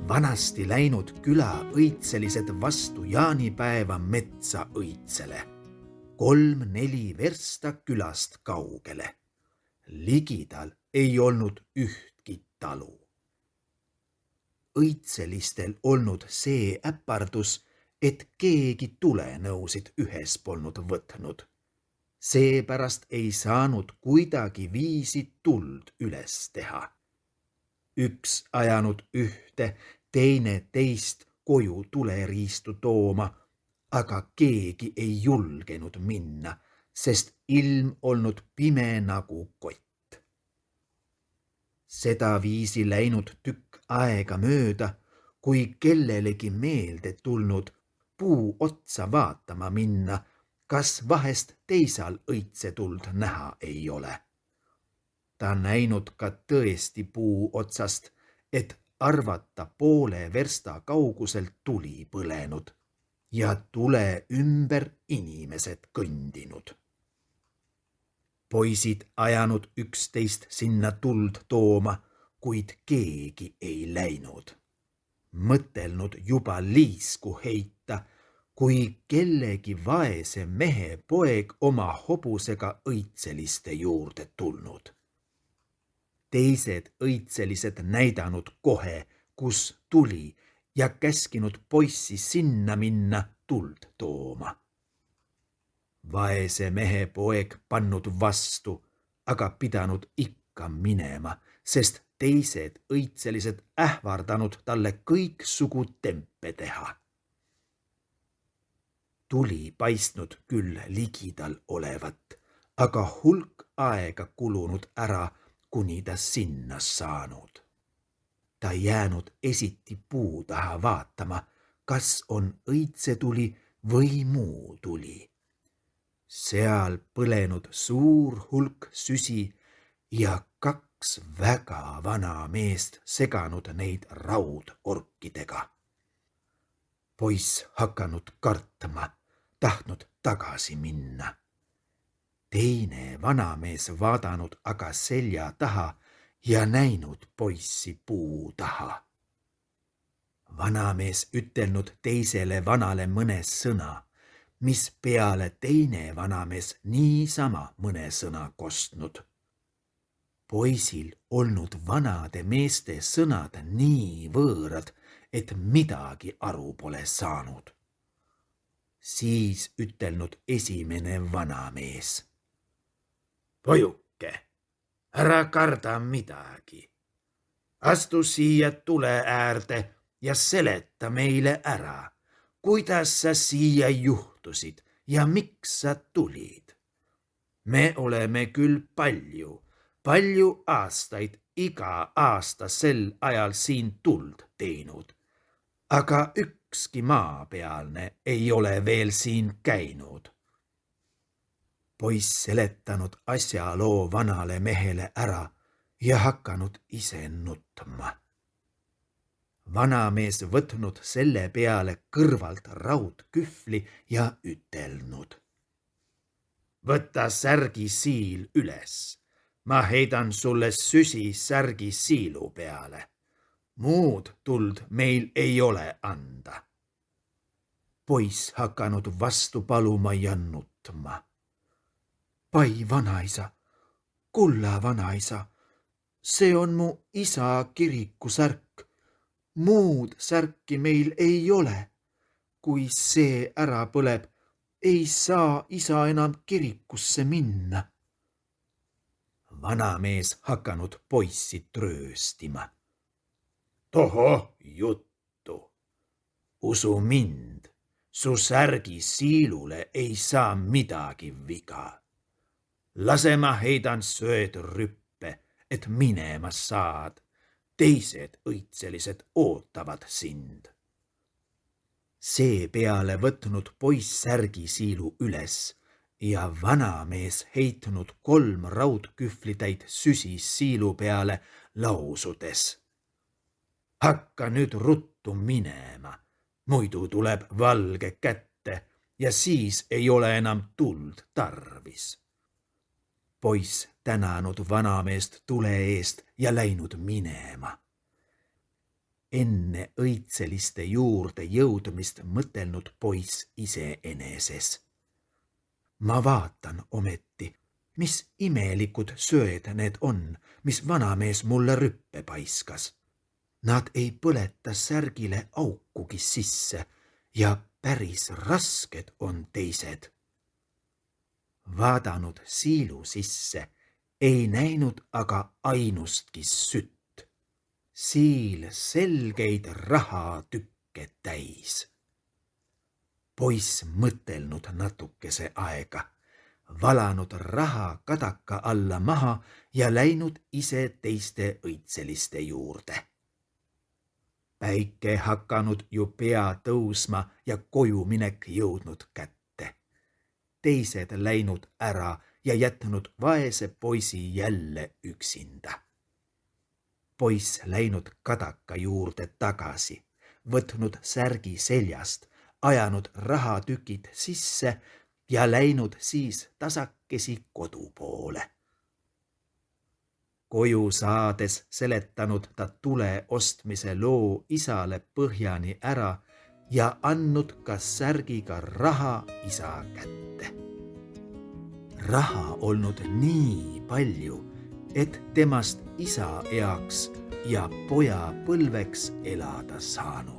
vanasti läinud küla õitselised vastu jaanipäeva metsa õitsele. 3-4 versta külast kaugele. Ligidal ei olnud ühtki talu. Õitselistel olnud see äpardus, et keegi tulenõusid ühes polnud võtnud. Seepärast ei saanud kuidagi viisi tuld üles teha. Üks ajanud ühte, teine teist koju tuleriistu tooma, aga keegi ei julgenud minna, sest ilm olnud pime nagu kott. Sedaviisi läinud tükk aega mööda, kui kellelegi meelde tulnud puu otsa vaatama minna, kas vahest teisal õitsetuld näha ei ole. Ta näinud ka tõesti puu otsast, et arvata poole versta kauguselt tuli põlenud ja tule ümber inimesed kõndinud. Poisid ajanud üksteist sinna tuld tooma, kuid keegi ei läinud. Mõtelnud juba liisku heita, kui kellegi vaese mehe poeg oma hobusega õitseliste juurde tulnud. Teised õitselised näidanud kohe, kus tuli ja käskinud poissi sinna minna tuld tooma. Vaese mehe poeg pannud vastu, aga pidanud ikka minema, sest teised õitselised ähvardanud talle kõiksugu tempe teha. Tuli paistnud küll ligidal olevat, aga hulk aega kulunud ära, kuni ta sinna saanud. Ta jäänud esiti puu taha vaatama, kas on õitsetuli või muu tuli. Seal põlenud suur hulk süsi ja 2 väga vana meest seganud neid raudorkidega. Poiss hakanud kartma, tahtnud tagasi minna. Teine vanamees vaadanud aga selja taha ja näinud poissi puu taha. Vanamees ütelnud teisele vanale mõne sõna, mis peale teine vanamees niisama mõne sõna kostnud. Poisil olnud vanade meeste sõnad nii võõrad, et midagi aru pole saanud. Siis ütelnud esimene vanamees. Pojuke, ära karda midagi. Astu siia tule äärde ja seleta meile ära, kuidas sa siia juhtusid ja miks sa tulid. Me oleme küll palju aastaid iga aasta sel ajal siin tuld teinud, aga ükski maapealne ei ole veel siin käinud. Poiss seletanud asjaloo vanale mehele ära ja hakanud ise nutma. Vanamees võtnud selle peale kõrvalt raudkühvli ja ütelnud. Võta särgisiil üles, ma heidan sulle süsi särgisiilu peale. Muud tuld meil ei ole anda. Poiss hakanud vastu paluma ja nutma. Pai vanaisa, kulla vanaisa, see on mu isa kirikusärk. Muud särki meil ei ole. Kui see ära põleb, ei saa isa enam kirikusse minna. Vanamees hakanud poissi trööstima. Toho juttu. Usu mind, su särgi siilule ei saa midagi viga. Lase ma heidan sööd rüppe, et minema saad. Teised õitselised ootavad sind. Seepeale võtnud poiss särgisiilu üles ja vanamees heitnud 3 raudkühvlitäit süsi siilu peale lausudes. Hakka nüüd ruttu minema, muidu tuleb valge kätte ja siis ei ole enam tuld tarvis. Poiss tänanud vanameest tule eest ja läinud minema. enne õitseliste juurde jõudmist mõtelnud poiss iseeneses. Ma vaatan ometi, mis imelikud sööd need on, mis vanamees mulle rüppe paiskas. Nad ei põleta särgile aukugi sisse ja päris rasked on teised. Vaadanud siilu sisse, ei näinud aga ainustki sütt. Siil selgeid rahatükke täis. Poiss mõtelnud natukese aega, valanud raha kadaka alla maha ja läinud ise teiste õitseliste juurde. Päike hakanud ju pea tõusma ja koju minek jõudnud kätte. Teised läinud ära ja jätnud vaese poisi jälle üksinda. Poiss läinud kadaka juurde tagasi, võtnud särgi seljast, ajanud rahatükid sisse ja läinud siis tasakesi kodu poole. Koju saades seletanud ta tule ostmise loo isale põhjani ära ja andnud ka särgiga raha isa kätte. Raha olnud nii palju, et temast isa eaks ja poja põlveks elada saanud.